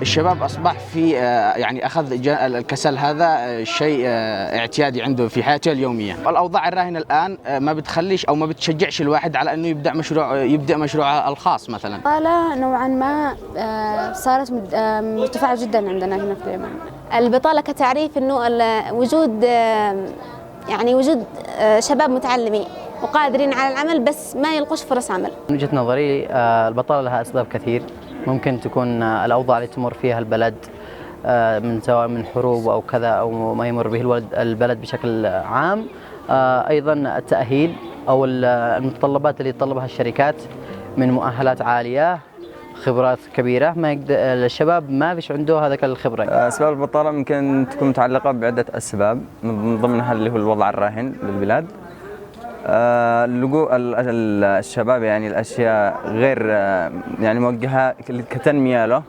الشباب أصبح في يعني أخذ الكسل هذا شيء اعتيادي عنده في حياته اليومية. الأوضاع الراهنة الآن ما بتخليش أو ما بتشجعش الواحد على أنه يبدأ مشروعه الخاص مثلا. البطالة نوعا ما صارت مرتفعة جدا عندنا هنا في اليمن. البطالة كتعريف أنه وجود شباب متعلمين وقادرين على العمل بس ما يلقوش فرص عمل. من وجهة نظري البطالة لها أسباب كثير. ممكن تكون الأوضاع اللي تمر فيها البلد سواء من حروب أو كذا أو ما يمر به البلد بشكل عام. أيضا التأهيل أو المتطلبات اللي تطلبها الشركات من مؤهلات عالية، خبرات كبيرة، ما الشباب ما فيش عنده هذاك الخبرة. أسباب البطالة ممكن تكون متعلقة بعدة أسباب، من ضمنها اللي هو الوضع الراهن للبلاد. اللجوء الشباب يعني الأشياء غير يعني موجهة كتنمية له،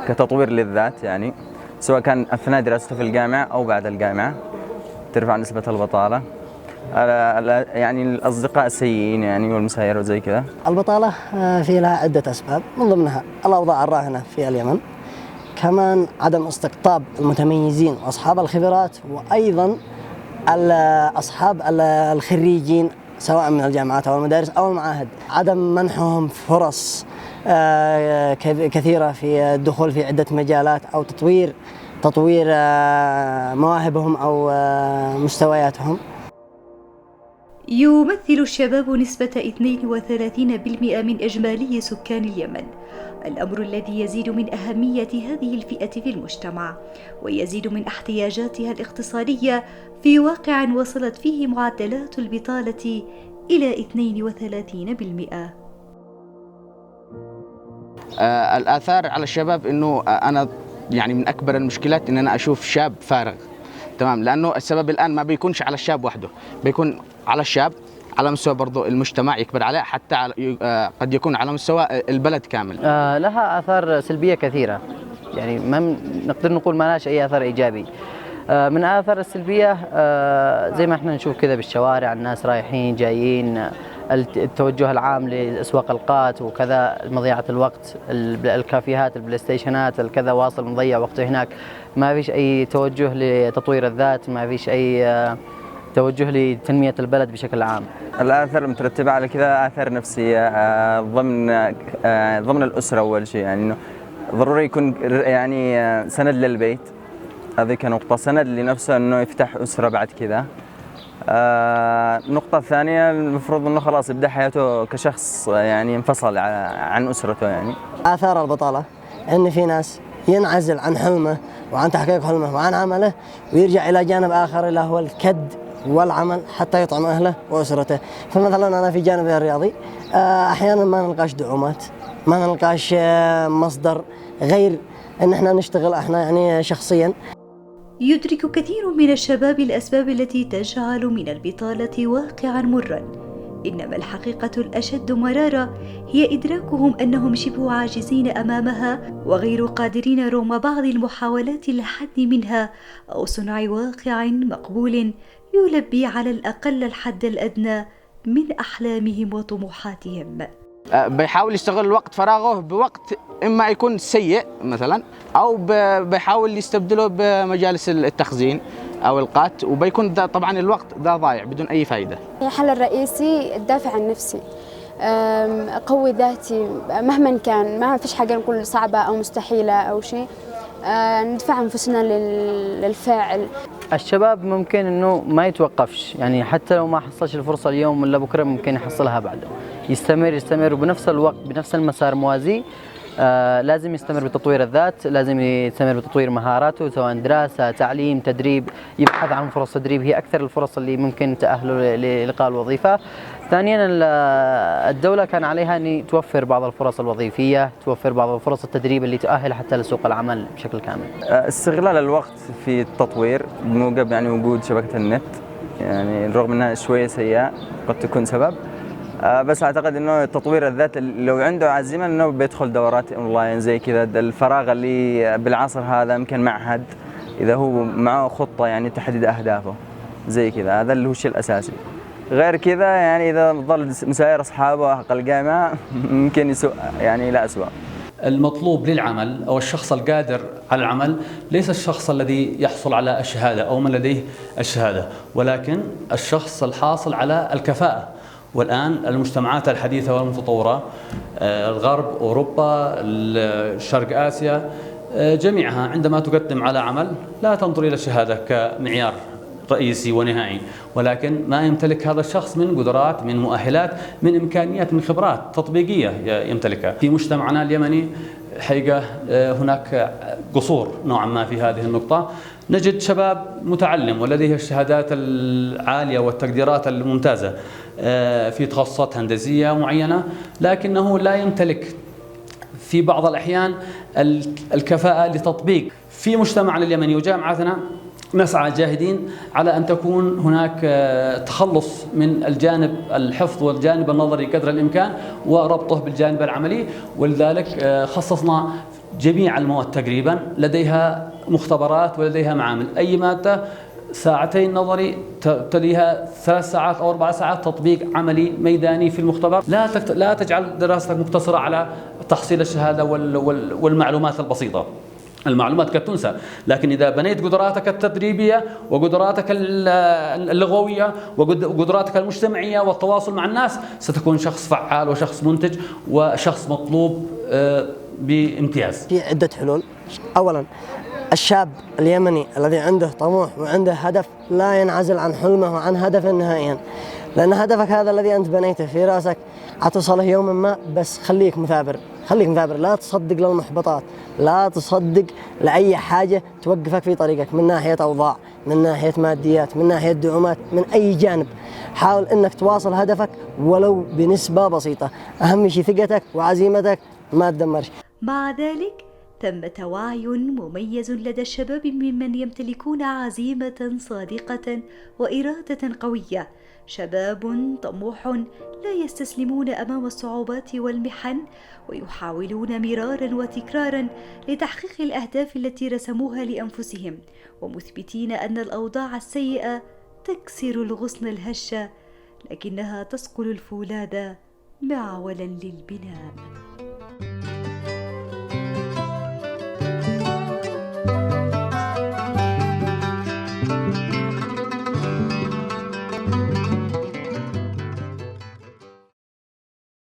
كتطوير للذات، يعني سواء كان أثناء دراسته في الجامعة أو بعد الجامعة، ترفع نسبة البطالة. يعني الأصدقاء السيئين يعني والمسايرة وزي كذا. البطالة في لها عدة أسباب، من ضمنها الأوضاع الراهنة في اليمن، كمان عدم استقطاب المتميزين وأصحاب الخبرات، وأيضا أصحاب الخريجين سواء من الجامعات أو المدارس أو المعاهد، عدم منحهم فرص كثيرة في الدخول في عدة مجالات أو تطوير مواهبهم أو مستوياتهم. يمثل الشباب نسبة 32% من إجمالي سكان اليمن، الأمر الذي يزيد من أهمية هذه الفئة في المجتمع ويزيد من احتياجاتها الاقتصادية في واقع وصلت فيه معدلات البطالة إلى 32%. الآثار على الشباب إنه أنا يعني من أكبر المشكلات إن أنا أشوف شاب فارغ، تمام، لأنه السبب الآن ما بيكونش على الشاب وحده، بيكون على الشاب، على مستوى برضو المجتمع يكبر عليه، حتى قد يكون على مستوى البلد كامل. لها آثار سلبية كثيرة، يعني ما نقدر نقول ما لهاش أي أثر إيجابي. من الآثار السلبية زي ما احنا نشوف كذا بالشوارع، الناس رايحين جايين، التوجه العام لأسواق القات وكذا، مضيعة الوقت، الكافيهات، البلاي ستيشنات، الكذا، واصل مضيع وقته هناك، ما فيش أي توجه لتطوير الذات، ما فيش أي توجه لتنمية البلد بشكل عام. الآثار المترتبة على كذا آثار نفسية ضمن الأسرة. أول شيء يعني إنه ضروري يكون يعني سند للبيت، هذه نقطة، سند لنفسه إنه يفتح أسرة بعد كذا. النقطة الثانية المفروض إنه خلاص يبدأ حياته كشخص يعني انفصل عن أسرته. يعني آثار البطالة إن في ناس ينعزل عن حلمه وعن تحقيق حلمه وعن عمله، ويرجع إلى جانب آخر اللي هو الكد والعمل حتى يطعم أهله وأسرته. فمثلا أنا في جانبي الرياضي أحيانا ما نلقاش دعومات، ما نلقاش مصدر غير أن احنا نشتغل احنا يعني شخصيا. يدرك كثير من الشباب الأسباب التي تجعل من البطالة واقعا مرا، إنما الحقيقة الأشد مرارة هي إدراكهم أنهم شبه عاجزين أمامها وغير قادرين رغم بعض المحاولات للحد منها أو صنع واقع مقبول يلبي على الأقل الحد الأدنى من أحلامهم وطموحاتهم. بيحاول يستغل وقت فراغه بوقت إما يكون سيء مثلا، أو بيحاول يستبدله بمجالس التخزين أو القات، وبيكون طبعا الوقت ده ضايع بدون أي فائدة. الحل الرئيسي الدافع النفسي، قوي ذاتي مهما كان، ما فيش حاجة نقول صعبة أو مستحيلة أو شيء، ندفع أنفسنا للفاعل. الشباب ممكن إنه ما يتوقفش، يعني حتى لو ما حصلش الفرصة اليوم ولا بكرة ممكن يحصلها بعده، يستمر وبنفس الوقت بنفس المسار موازي. لازم يستمر بتطوير الذات، لازم يستمر بتطوير مهاراته سواء دراسة، تعليم، تدريب، يبحث عن فرص تدريب، هي أكثر الفرص اللي ممكن تأهله للقاء الوظيفة. ثانيا الدولة كان عليها أن توفر بعض الفرص الوظيفية، توفر بعض الفرص التدريب اللي تؤهل حتى لسوق العمل بشكل كامل. استغلال الوقت في التطوير بموجب يعني وجود شبكة النت، يعني رغم أنها شوية سيئة قد تكون سبب، بس أعتقد إنه تطوير الذات لو عنده عزيمة إنه بيدخل دورات أونلاين زي كذا. الفراغ اللي بالعصر هذا يمكن معهد، إذا هو معه خطة يعني تحديد أهدافه زي كذا، هذا اللي هو الشيء الأساسي. غير كذا يعني إذا ظل مساير أصحابه أقل الجامعة ممكن يسوء يعني لا أسوأ. المطلوب للعمل أو الشخص القادر على العمل ليس الشخص الذي يحصل على الشهادة أو من لديه الشهادة، ولكن الشخص الحاصل على الكفاءة. والآن المجتمعات الحديثة والمتطورة، الغرب، أوروبا، شرق آسيا، جميعها عندما تقدم على عمل لا تنظر إلى الشهادة كمعيار رئيسي ونهائي، ولكن ما يمتلك هذا الشخص من قدرات، من مؤهلات، من إمكانيات، من خبرات تطبيقية يمتلكها. في مجتمعنا اليمني حقيقة هناك قصور نوعا ما في هذه النقطة. نجد شباب متعلم ولديه الشهادات العالية والتقديرات الممتازة في تخصصات هندسية معينة، لكنه لا يمتلك في بعض الأحيان الكفاءة لتطبيق. في مجتمعنا اليمني وجامعتنا نسعى جاهدين على أن تكون هناك تخلص من الجانب الحفظ والجانب النظري قدر الإمكان وربطه بالجانب العملي، ولذلك خصصنا جميع المواد تقريبا لديها مختبرات ولديها معامل. أي مادة 2 ساعة نظري تليها 3 ساعات أو 4 ساعات تطبيق عملي ميداني في المختبر. لا تجعل دراستك مقتصرة على تحصيل الشهادة والمعلومات البسيطة. المعلومات قد تنسى، لكن إذا بنيت قدراتك التدريبية وقدراتك اللغوية وقدراتك المجتمعية والتواصل مع الناس ستكون شخص فعال وشخص منتج وشخص مطلوب بامتياز. في عدة حلول. أولا، الشاب اليمني الذي عنده طموح وعنده هدف لا ينعزل عن حلمه وعن هدفه نهائيا، لأن هدفك هذا الذي أنت بنيته في رأسك حتوصله يوما ما، بس خليك مثابر، خليك مثابر. لا تصدق للمحبطات، لا تصدق لأي حاجة توقفك في طريقك من ناحية أوضاع، من ناحية ماديات، من ناحية دعومات، من أي جانب. حاول أنك تواصل هدفك ولو بنسبة بسيطة. أهم شيء ثقتك وعزيمتك، ما تدمرش. مع ذلك ثمة وعي مميز لدى الشباب ممن يمتلكون عزيمة صادقة وإرادة قوية، شباب طموح لا يستسلمون أمام الصعوبات والمحن، ويحاولون مرارا وتكرارا لتحقيق الأهداف التي رسموها لأنفسهم، ومثبتين أن الأوضاع السيئة تكسر الغصن الهش، لكنها تسقل الفولاذ معولا للبناء.